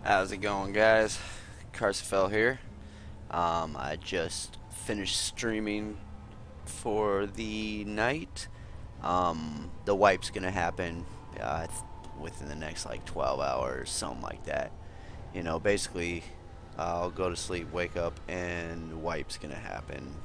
How's it going, guys? Carsafel here. I just finished streaming for the night. The wipe's gonna happen within the next like 12 hours, something like that. Basically, I'll go to sleep, wake up, and the wipe's gonna happen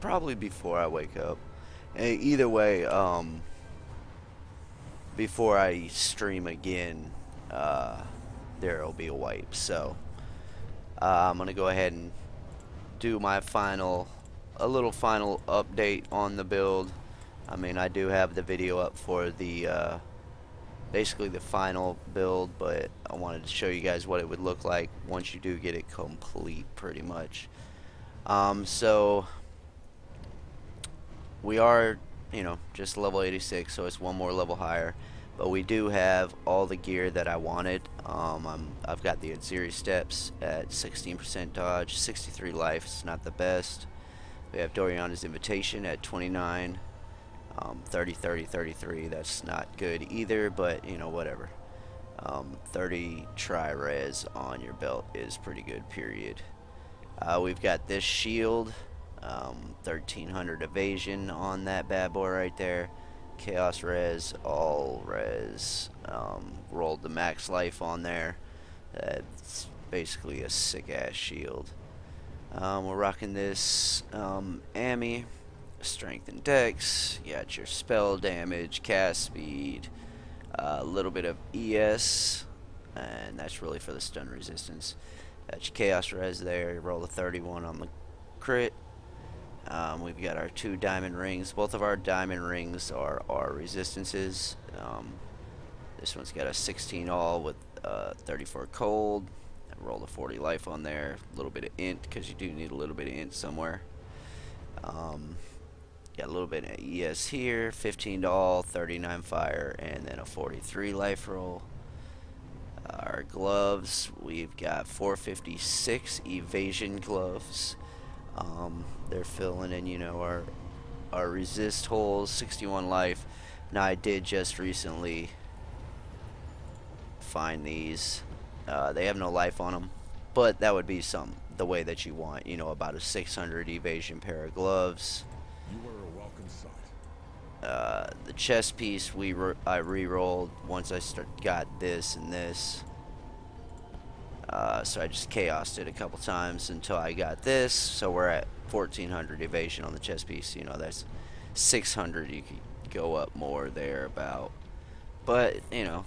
probably before I wake up. And either way, before I stream again, uh, there'll be a wipe. So. I'm gonna go ahead and do a little final update on the build. I mean, I do have the video up for the basically the final build, but I wanted to show you guys what it would look like once you do get it complete, pretty much. So we are, just level 86, so it's one more level higher. But we do have all the gear that I wanted. I've got the Aziri steps at 16% dodge, 63 life. It's not the best. We have Doriana's invitation at 29, 30, 30, 33. That's not good either, but whatever. 30 tri-res on your belt is pretty good, period. We've got this shield, 1300 evasion on that bad boy right there. Chaos res, all res. Rolled the max life on there. That's basically a sick ass shield. We're rocking this Ami, strength and dex. You got your spell damage, cast speed, a little bit of ES, and that's really for the stun resistance. Got your chaos res there. You roll a 31 on the crit. We've got our 2 diamond rings. Both of our diamond rings are our resistances. This one's got a 16 all with 34 cold. I rolled a 40 life on there. A little bit of int because you do need a little bit of int somewhere. Got a little bit of ES here. 15 all, 39 fire, and then a 43 life roll. Our gloves, we've got 456 evasion gloves. They're filling in, our resist holes, 61 life. Now I did just recently find these. They have no life on them, but that would be the way that you want. About a 600 evasion pair of gloves. You are a welcome sight. The chest piece I re-rolled once I got this and this. So I just chaosed it a couple times until I got this. So we're at 1400 evasion on the chest piece. That's 600. You could go up more there about. But,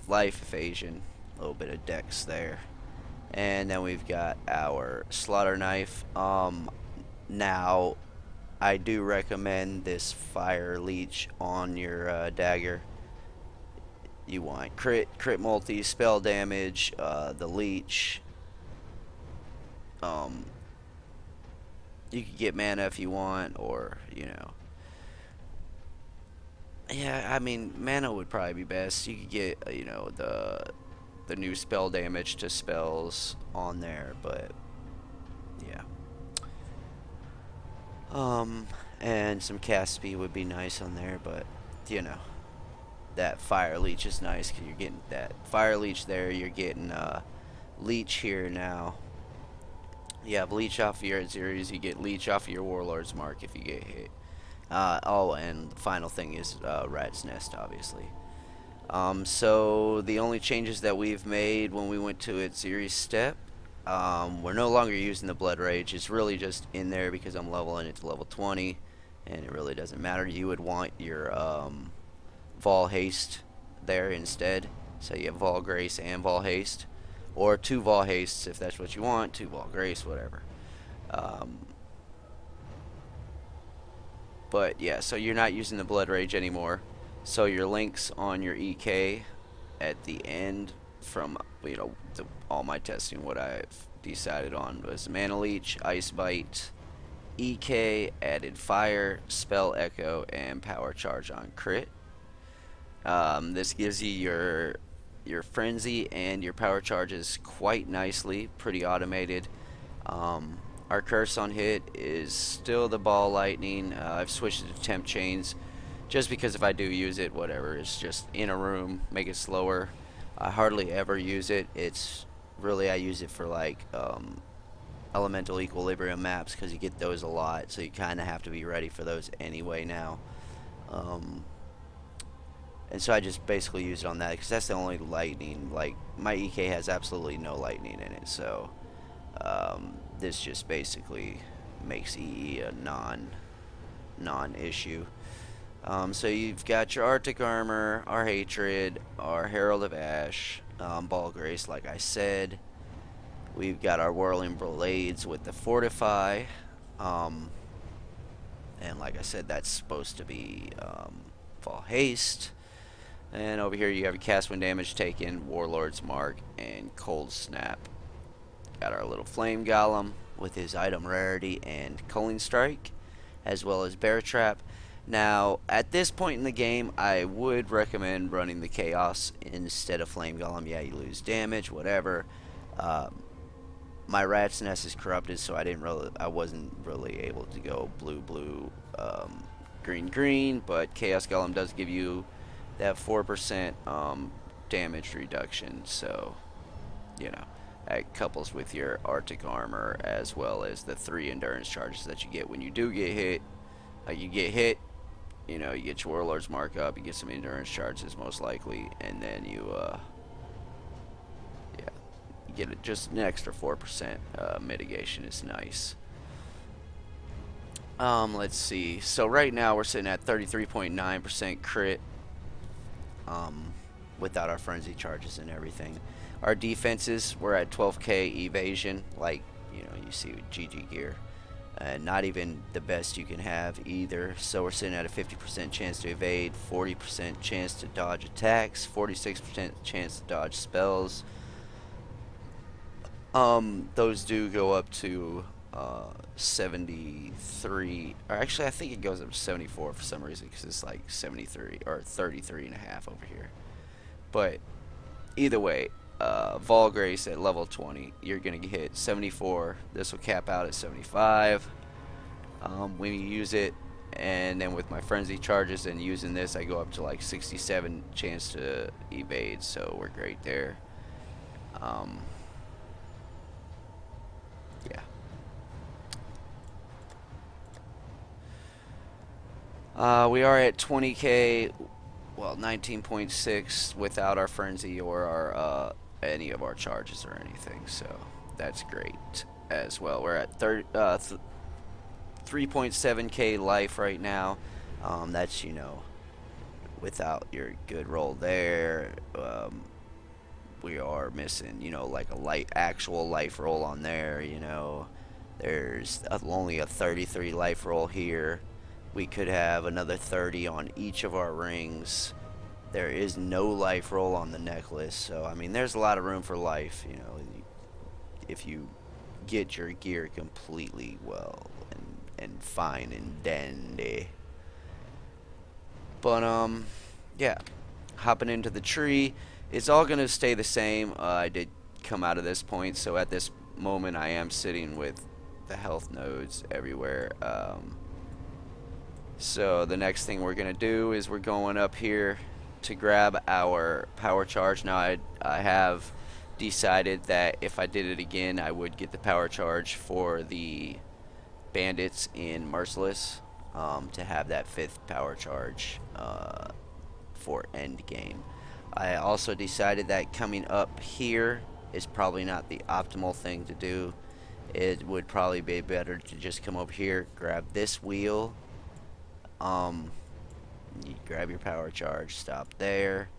life evasion, a little bit of dex there. And then we've got our slaughter knife. Now, I do recommend this fire leech on your dagger. You want crit multi, spell damage, the leech. You could get mana if you want, or yeah, I mean, mana would probably be best. You could get the new spell damage to spells on there, but yeah. And some cast speed would be nice on there, but that fire leech is nice because you're getting that fire leech there. You're getting leech here now. You have leech off of your Aziris. You get leech off of your warlord's mark if you get hit. And the final thing is rat's nest, obviously. So the only changes that we've made when we went to Aziri's step, we're no longer using the blood rage. It's really just in there because I'm leveling it to level 20, and it really doesn't matter. You would want your Vaal Haste there instead. So you have Vaal Grace and Vaal Haste, or 2 Vaal Hastes if that's what you want. 2 Vaal Grace, whatever. But yeah, so you're not using the blood rage anymore. So your links on your EK at the end from all my testing, what I've decided on was Mana Leech, Ice Bite, EK, added Fire, Spell Echo, and Power Charge on crit. This gives you your Frenzy and your Power Charges quite nicely, pretty automated. Our curse on hit is still the Ball Lightning. I've switched it to Temp Chains just because if I do use it, whatever, it's just in a room, make it slower. I hardly ever use it. It's really I use it for like elemental equilibrium maps because you get those a lot, so you kind of have to be ready for those anyway now. Um, and so I just basically use it on that because that's the only lightning. Like my EK has absolutely no lightning in it, so this just basically makes EE a non-issue. So you've got your Arctic Armor, our Hatred, our Herald of Ash, Ball Grace, like I said. We've got our Whirling Blades with the Fortify. Um, and like I said, that's supposed to be Vaal Haste. And over here you have your cast when damage taken, Warlord's Mark, and Cold Snap. Got our little Flame Golem with his item rarity and Culling Strike, as well as Bear Trap. Now, at this point in the game, I would recommend running the Chaos instead of Flame Golem. Yeah, you lose damage, whatever. My Rat's Nest is corrupted, so I wasn't really able to go blue, green, but Chaos Golem does give you that 4% damage reduction, so, you know, that couples with your Arctic Armor as well as the 3 endurance charges that you get when you do get hit. You get hit, you know, you get your Warlord's Mark up, you get some endurance charges most likely, and then you get just an extra 4% mitigation is nice. Let's see. So right now we're sitting at 33.9% crit without our frenzy charges and everything. Our defenses, we're at 12k evasion, like you know you see with GG gear. Not even the best you can have either. So we're sitting at a 50% chance to evade, 40% chance to dodge attacks, 46% chance to dodge spells. Those do go up to 73, or actually I think it goes up to 74 for some reason because it's like 73 or 33 and a half over here. But either way, Vaal Grace at level 20, you're gonna get hit 74. This will cap out at 75 when you use it, and then with my frenzy charges and using this, I go up to like 67 chance to evade. So we're great there. Yeah. We are at 20k, well 19.6 without our frenzy or our any of our charges or anything, so that's great as well. We're at 3.7k life right now. That's, you know, without your good roll there. We are missing, you know, like a actual life roll on there, you know. There's only a 33 life roll here. We could have another 30 on each of our rings. There is no life roll on the necklace, so I mean there's a lot of room for life, you know, if you get your gear completely well and fine and dandy. But yeah, hopping into the tree, it's all gonna stay the same. I did come out of this point, so at this moment I am sitting with the health nodes everywhere. So the next thing we're gonna do is we're going up here to grab our power charge. Now I have decided that if I did it again, I would get the power charge for the bandits in Merciless, to have that 5th power charge for end game. I also decided that coming up here is probably not the optimal thing to do. It would probably be better to just come over here, grab this wheel, you grab your power charge, stop there,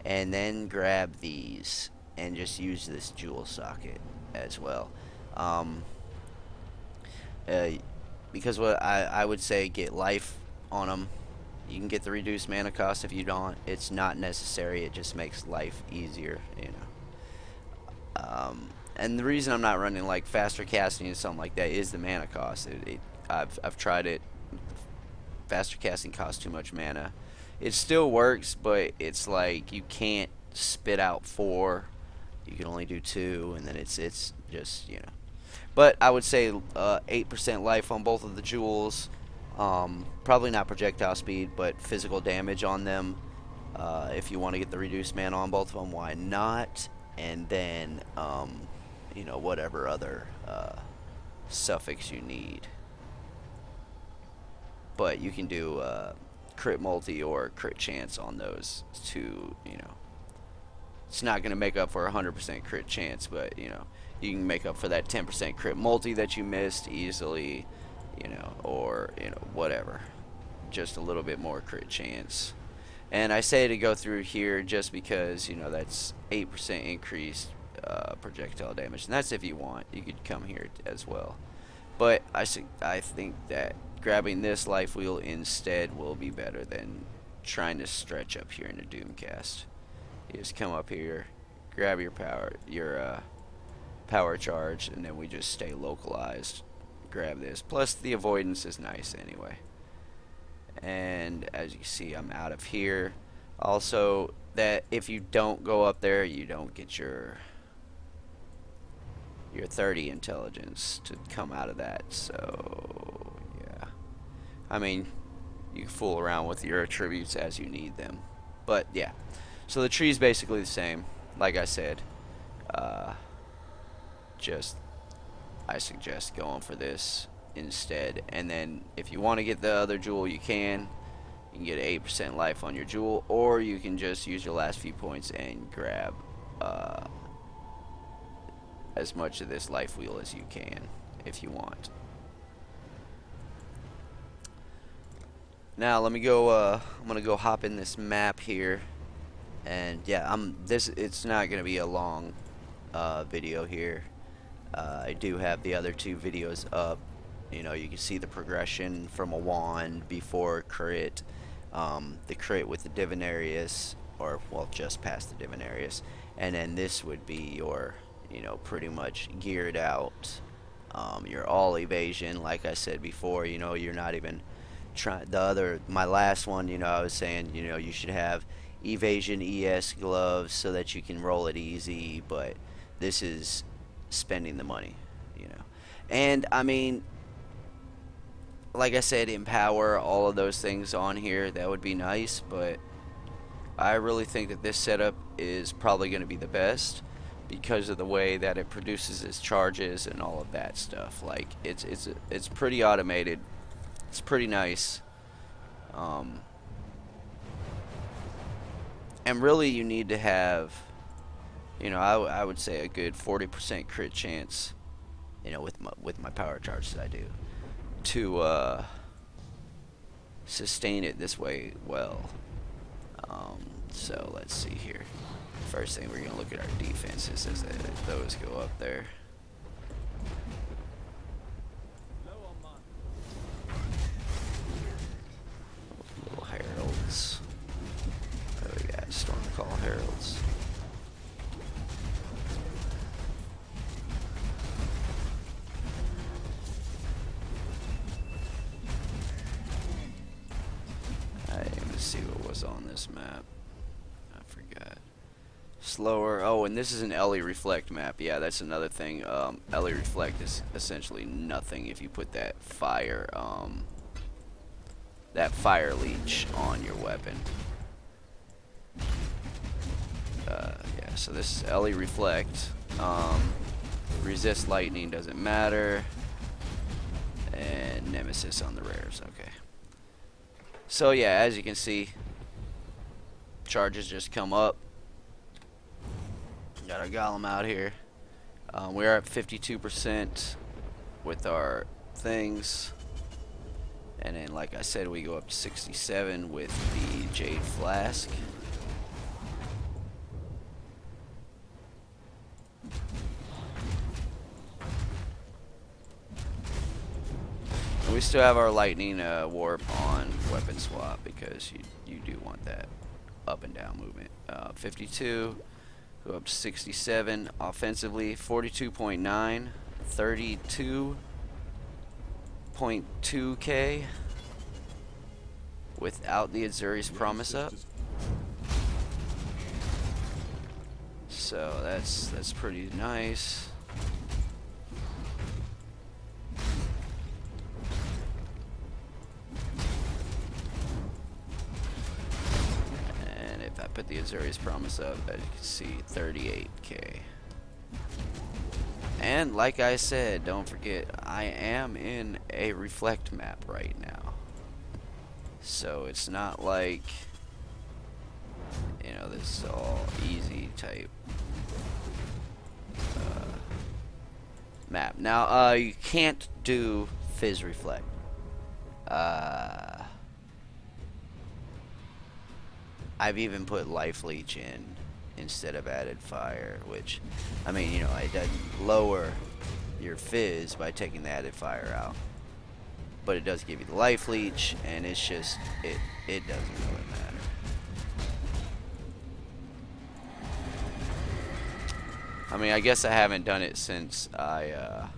and then grab these and just use this jewel socket as well. Because what I would say, get life on them. You can get the reduced mana cost if you don't. It's not necessary. It just makes life easier, you know. And the reason I'm not running like faster casting and something like that is the mana cost. I've tried it. Faster casting costs too much mana. It still works, but it's like you can't spit out 4. You can only do 2, and then it's just, you know. But I would say 8% life on both of the jewels. Probably not projectile speed, but physical damage on them. If you want to get the reduced mana on both of them, why not? And then you know, whatever other suffix you need. But you can do crit multi or crit chance on those to, you know, it's not going to make up for 100% crit chance, but, you know, you can make up for that 10% crit multi that you missed easily, you know, or, you know, whatever. Just a little bit more crit chance. And I say to go through here just because, you know, that's 8% increased projectile damage. And that's if you want. You could come here as well. But I think that grabbing this life wheel instead will be better than trying to stretch up here in the Doomcast. You just come up here, grab your power charge, and then we just stay localized. Grab this. Plus the avoidance is nice anyway. And as you see, I'm out of here. Also, that if you don't go up there, you don't get your 30 intelligence to come out of that. So yeah, I mean, you fool around with your attributes as you need them. But yeah, so the tree is basically the same. Like I said, just I suggest going for this instead. And then if you want to get the other jewel, you can. You can get 8% life on your jewel, or you can just use your last few points and grab as much of this life wheel as you can if you want. Now let me go. I'm gonna go hop in this map here, and yeah, it's not gonna be a long video here. I do have the other two videos up. You know, you can see the progression from a wand before crit, the crit with the Divinarius, or well, just past the Divinarius, and then this would be your, you know, pretty much geared out. You're all evasion, like I said before. You know, you're not even trying. My last one, you know, I was saying, you know, you should have evasion ES gloves so that you can roll it easy. But this is spending the money, you know. And I mean, like I said, empower all of those things on here. That would be nice, but I really think that this setup is probably going to be the best because of the way that it produces its charges and all of that stuff. Like it's pretty automated. It's pretty nice. And really, you need to have, you know, I would say a good 40% crit chance, you know, with my power charges I do, to sustain it this way well. So let's see here. First thing, we're gonna look at our defenses as those go up there. Little heralds. Oh, we got Stormcall heralds. Let's see what was on this map. I forgot. Slower. Oh, and this is an Ellie Reflect map. Yeah, that's another thing. Ellie Reflect is essentially nothing if you put that fire leech on your weapon. Yeah, so this is Ellie Reflect. Resist lightning doesn't matter. And Nemesis on the rares. Okay. So yeah, as you can see, charges just come up. Got our golem out here. We are at 52% with our things, and then like I said, we go up to 67 with the jade flask. We still have our lightning warp on weapon swap because you do want that up and down movement. 52, go up to 67 offensively, 42.9, 32.2k without the Azuri's promise up. So that's pretty nice. Put the Azuri's promise up, as you can see, 38k. And like I said, don't forget, I am in a reflect map right now. So it's not like, you know, this is all easy type map. Now, you can't do fizz reflect. I've even put life leech in instead of added fire, which, I mean, you know, it doesn't lower your fizz by taking the added fire out, but it does give you the life leech, and it's just, it doesn't really matter. I mean, I guess I haven't done it since I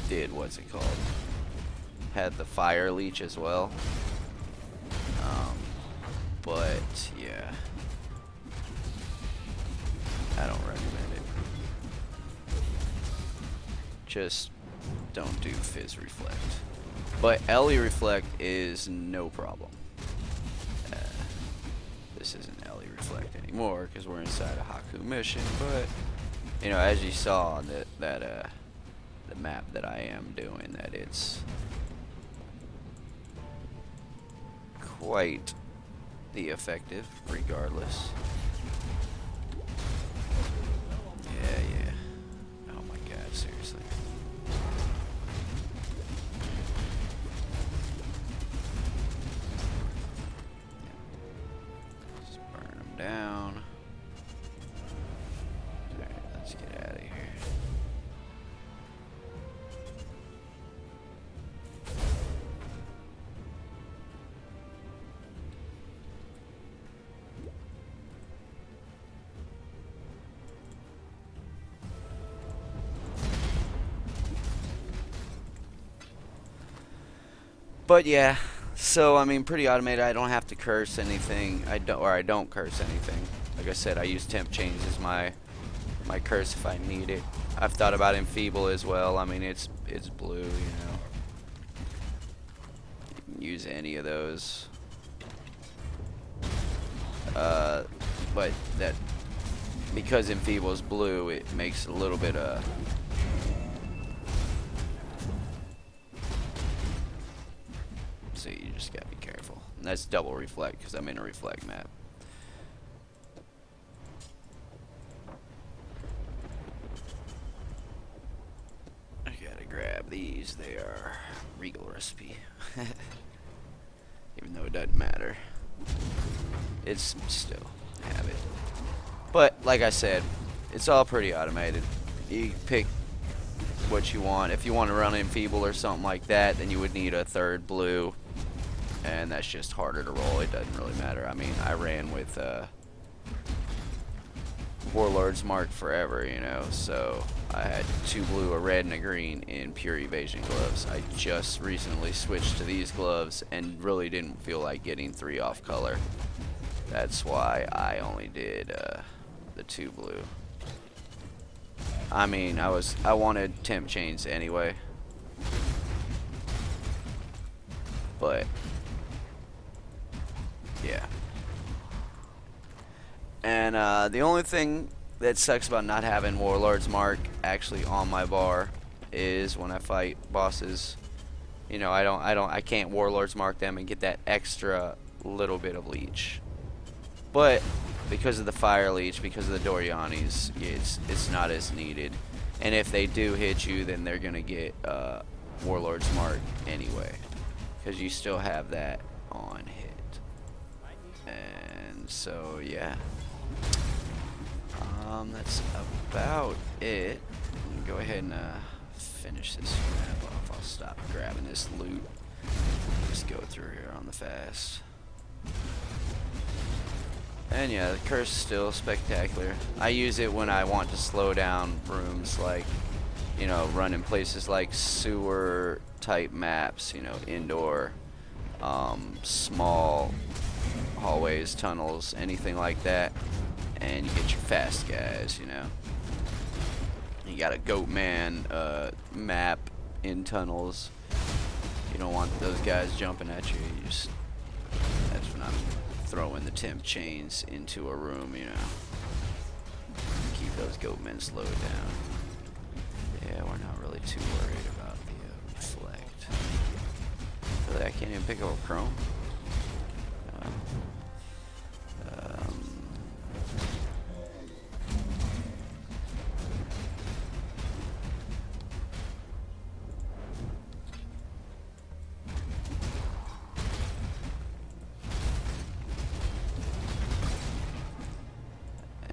did, what's it called, had the fire leech as well. But yeah, I don't recommend it. Just don't do fizz reflect. But Ellie reflect is no problem. This isn't Ellie reflect anymore because we're inside a Haku mission. But you know, as you saw on the map that I am doing, that it's quite the effective regardless. Yeah. Oh my god, seriously. Just burn them down. Alright, let's get out of here. But yeah, so I mean, pretty automated. I don't have to curse anything. I don't curse anything. Like I said, I use temp chains as my curse if I need it. I've thought about enfeeble as well. I mean, it's blue, you know. You can use any of those. But that, because enfeeble is blue, it makes a little bit of. So you just gotta be careful. And that's double reflect because I'm in a reflect map. I gotta grab these. They are Regal recipe. Even though it doesn't matter. It's still have it. But like I said, it's all pretty automated. You pick what you want. If you want to run enfeeble or something like that, then you would need a third blue. And that's just harder to roll. It doesn't really matter. I mean, I ran with Warlord's Mark forever, you know, so I had 2 blue, a red, and a green in pure evasion gloves. I just recently switched to these gloves and really didn't feel like getting 3 off color. That's why I only did the 2 blue. I mean, I wanted temp chains anyway, but yeah. And the only thing that sucks about not having Warlord's Mark actually on my bar is when I fight bosses. You know, I can't Warlord's Mark them and get that extra little bit of leech. But because of the fire leech, because of the Doryanis, it's not as needed. And if they do hit you, then they're gonna get Warlord's Mark anyway, because you still have that on hit. And so yeah, that's about it. Go ahead and finish this map off. I'll stop grabbing this loot. Just go through here on the fast. And yeah, the curse is still spectacular. I use it when I want to slow down rooms, like, you know, run in places like sewer type maps, you know, indoor, small hallways, tunnels, anything like that. And you get your fast guys, you know. You got a Goatman map in tunnels. You don't want those guys jumping at you. You just, that's when I'm throwing the temp chains into a room, you know. those goatmen slow down. Yeah, we're not really too worried about the reflect. Really, I can't even pick up a chrome. Um,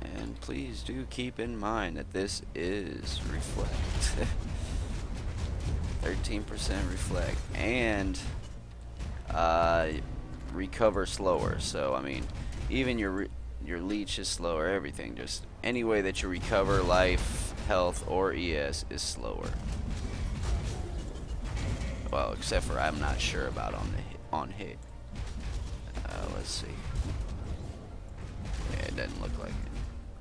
and please do keep in mind that this is reflect. 13% reflect and recover slower. So I mean, even your leech is slower. Everything, just any way that you recover life, health, or ES is slower. Well, except for I'm not sure about on hit. Let's see. Yeah, it doesn't look like it,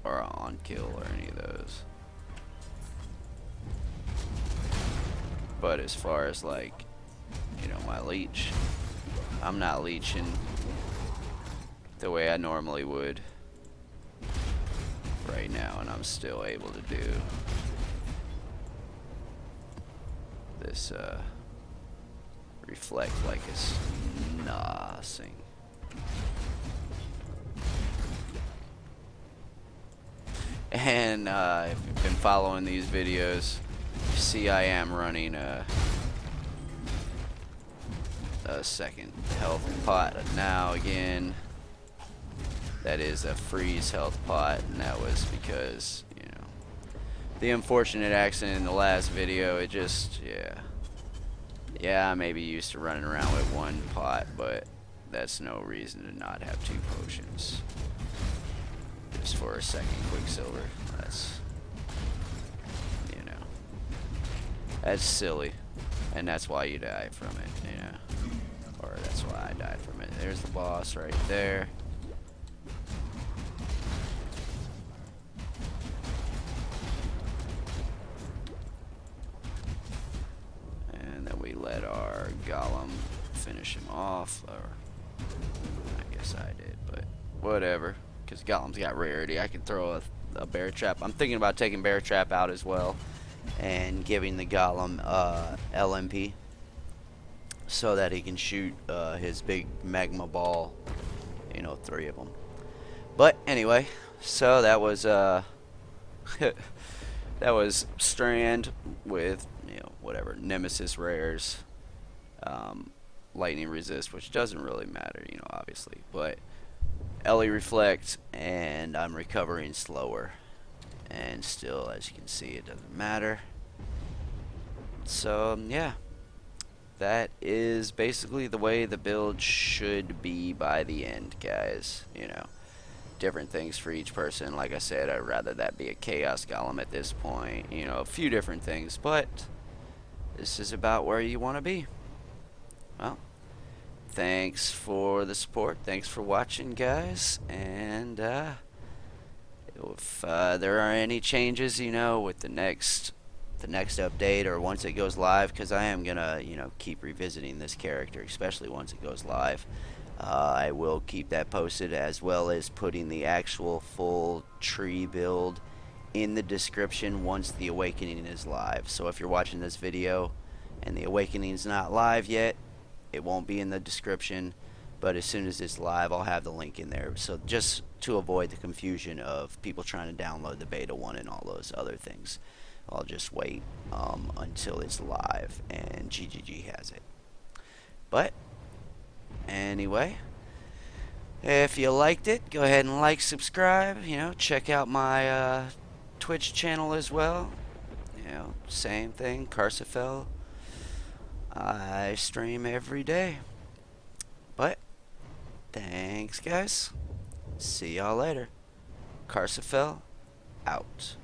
or on kill or any of those. But as far as like, you know, my leech, I'm not leeching the way I normally would right now, and I'm still able to do this reflect like it's nothing. And if you've been following these videos, you see I am running a second health pot now again. That is a freeze health pot, and that was because, you know, the unfortunate accident in the last video. It just, yeah, I may be used to running around with one pot, but that's no reason to not have 2 potions. Just for a second quicksilver. That's, you know, that's silly. And that's why you die from it, you know. Or that's why I died from it. There's the boss right there. And then we let our golem finish him off. Or I guess I did, but whatever. Because golem's got rarity. I can throw a bear trap. I'm thinking about taking bear trap out as well and giving the golem LMP so that he can shoot his big magma ball, you know, 3 of them. But anyway, so that was that was Strand with, you know, whatever, Nemesis rares, lightning resist, which doesn't really matter, you know, obviously, but Ellie reflect, and I'm recovering slower, and still, as you can see, it doesn't matter. So yeah, that is basically the way the build should be by the end, guys. You know, different things for each person. Like I said, I'd rather that be a chaos golem at this point, you know, a few different things, but this is about where you want to be. Well, thanks for the support. Thanks for watching, guys. And if there are any changes, you know, with the next update or once it goes live, because I am gonna, you know, keep revisiting this character, especially once it goes live. I will keep that posted, as well as putting the actual full tree build in the description once the awakening is live. So if you're watching this video and the awakening is not live yet, it won't be in the description, but as soon as it's live, I'll have the link in there. So just to avoid the confusion of people trying to download the beta 1 and all those other things, I'll just wait until it's live and GGG has it. But anyway, if you liked it, go ahead and like, subscribe, you know, check out my Twitch channel as well. You know, same thing, Carsifel. I stream every day. But thanks, guys. See y'all later. Carsifel out.